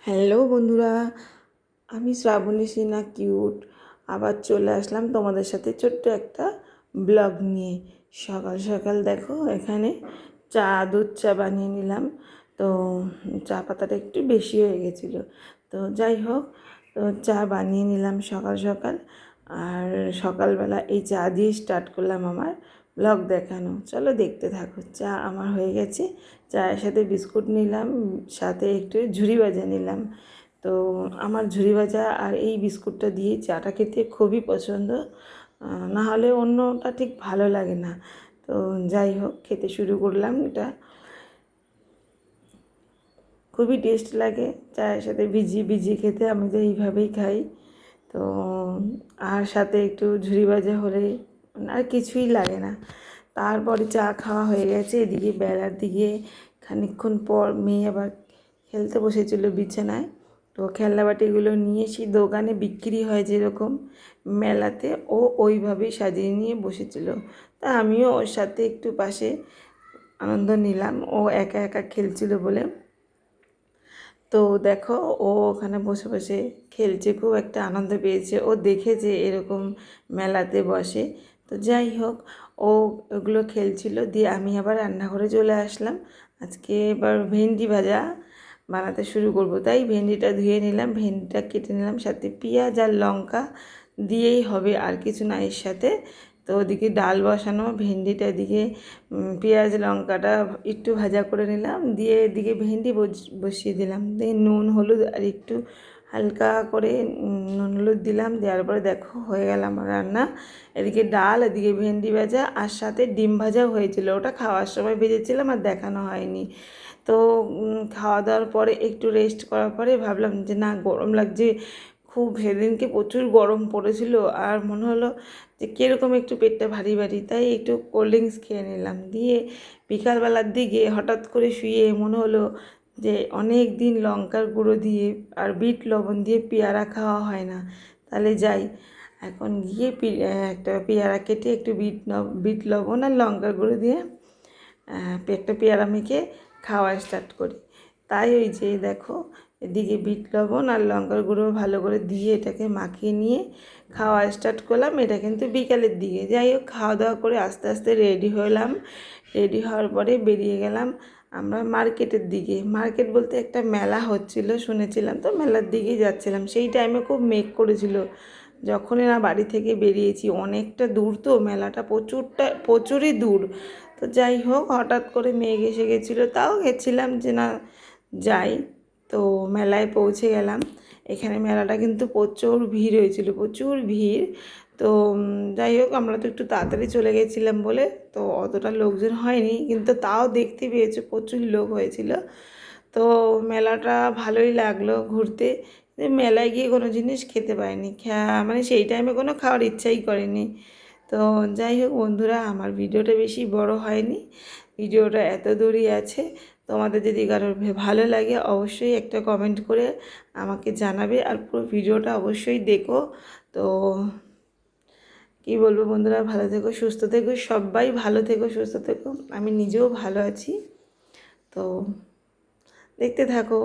Hello বন্ধুরা, আমি Shrabani Sinha cute আবার চলে আসলাম তোমাদের সাথে ছোট্ট একটা ব্লগ নিয়ে। সকাল সকাল দেখো এখানে দুধ চা বানিয়ে নিলাম। তো চা পাতাটা একটু বেশি হয়ে গেছিলো, তো যাই হোক, তো চা বানিয়ে নিলাম সকাল সকাল। আর সকালবেলা এই চা দিয়ে স্টার্ট করলাম আমার ব্লগ দেখানো। চলো দেখতে থাকো। চা আমার হয়ে গেছে, চায়ের সাথে বিস্কুট নিলাম, সাথে একটু ঝুরি ভাজা নিলাম। তো আমার ঝুরি ভাজা আর এই বিস্কুটটা দিয়ে চাটা খেতে খুবই পছন্দ, না হলে অন্যটা ঠিক ভালো লাগে না। তো যাই হোক, খেতে শুরু করলাম। এটা খুবই টেস্ট লাগে চায়ের সাথে ভিজিয়ে ভিজিয়ে খেতে, আমি তো এইভাবেই খাই। তো আর সাথে একটু ঝুরি ভাজা হলে আর কিছুই লাগে না। তারপরে চা খাওয়া হয়ে গেছে। এদিকে বেলার দিকে খানিকক্ষণ পর মেয়ে আবার খেলতে বসেছিল বিছানায়। তো খেলনাবাটিগুলো নিয়ে সেই দোকানে বিক্রি হয় যেরকম মেলাতে, ও ওইভাবেই সাজিয়ে নিয়ে বসেছিল। তা আমিও ওর সাথে একটু পাশে আনন্দ নিলাম, ও একা একা খেলছিল বলে। তো দেখো, ও ওখানে বসে বসে খেলছে, খুব একটা আনন্দ পেয়েছে। ও দেখেছে এরকম মেলাতে বসে। তো যাই হোক, ও ওগুলো খেলছিল, দিয়ে আমি আবার রান্নাঘরে চলে আসলাম। আজকে এবার ভেন্ডি ভাজা বানাতে শুরু করব, তাই ভেন্ডিটা ধুয়ে নিলাম, ভেন্ডিটা কেটে নিলাম, সাথে পেঁয়াজ আর লঙ্কা দিয়েই হবে, আর কিছু না এর সাথে। তো ওদিকে ডাল বসানো, ভেন্ডিটা দিকে পেঁয়াজ লঙ্কাটা একটু ভাজা করে নিলাম, দিয়ে এদিকে ভেন্ডি বসিয়ে দিলাম, দিয়ে নুন হলুদ আর একটু হালকা করে নুন হলুদ দিলাম। দেওয়ার পরে দেখো হয়ে গেল আমার রান্না। এদিকে ডাল, এদিকে ভেন্ডি ভাজা, আর সাথে ডিম ভাজাও হয়েছিল, ওটা খাওয়ার সময় ভেজেছিলাম আর দেখানো হয়নি। তো খাওয়া দাওয়ার পরে একটু রেস্ট করার পরে ভাবলাম যে না, গরম লাগছে খুব, সেদিনকে প্রচুর গরম পড়েছিল, আর মনে হলো যে কীরকম একটু পেটটা ভারী ভারী, তাই একটু কোল্ড ড্রিঙ্কস খেয়ে নিলাম। দিয়ে বিকালবেলার দিকে হঠাৎ করে শুয়ে মনে হলো যে অনেক দিন লঙ্কার গুঁড়ো দিয়ে আর বিট লবণ দিয়ে পেয়ারা খাওয়া হয় না, তাহলে যাই এখন গিয়ে একটা পেয়ারা কেটে একটু বিট লবণ আর লঙ্কার গুঁড়ো দিয়ে একটা পেয়ারা মেখে খাওয়া স্টার্ট করি। তাই ওই যে দেখো, এদিকে বিট লবণ আর লঙ্কার গুঁড়ো ভালো করে দিয়ে এটাকে মাখিয়ে নিয়ে খাওয়া স্টার্ট করলাম। এটা কিন্তু বিকালের দিকে। যাই হোক, খাওয়া দাওয়া করে আস্তে আস্তে রেডি হলাম। রেডি হওয়ার পরে বেরিয়ে গেলাম আমরা মার্কেটের দিকে। মার্কেট বলতে একটা মেলা হচ্ছিল শুনেছিলাম, তো মেলার দিকেই যাচ্ছিলাম। সেই টাইমে খুব মেঘ করেছিল যখনই না বাড়ি থেকে বেরিয়েছি। অনেকটা দূর, তো মেলাটা প্রচুরই দূর। তো যাই হোক, হঠাৎ করে মেঘ এসে গেছিলো, তাও গেছিলাম যে না যাই। তো মেলায় পৌঁছে গেলাম। এখানে মেলাটা কিন্তু প্রচুর ভিড় হয়েছিল, প্রচুর ভিড়। তো যাই হোক, আমরা তো একটু তাড়াতাড়ি চলে গেছিলাম বলে তো অতটা লোকজন হয়নি, কিন্তু তাও দেখতে পেয়েছো প্রচুর লোক হয়েছিল। তো মেলাটা ভালোই লাগলো ঘুরতে। মেলায় গিয়ে কোনো জিনিস খেতে পারিনি, মানে সেই টাইমে কোনো খাওয়ার ইচ্ছাই করেনি। তো যাই হোক বন্ধুরা, আমার ভিডিওটা বেশি বড় হয়নি, ভিডিওটা এত দূরই আছে। তোমাদের যদি কারোর ভালো লাগে অবশ্যই একটা কমেন্ট করে আমাকে জানাবে, আর পুরো ভিডিওটা অবশ্যই দেখো। তো কী বলবো বন্ধুরা, ভালো থেকো, সুস্থ থেকো, সবাই ভালো থেকো, সুস্থ থেকো। আমি নিজেও ভালো আছি। তো দেখতে থাকো।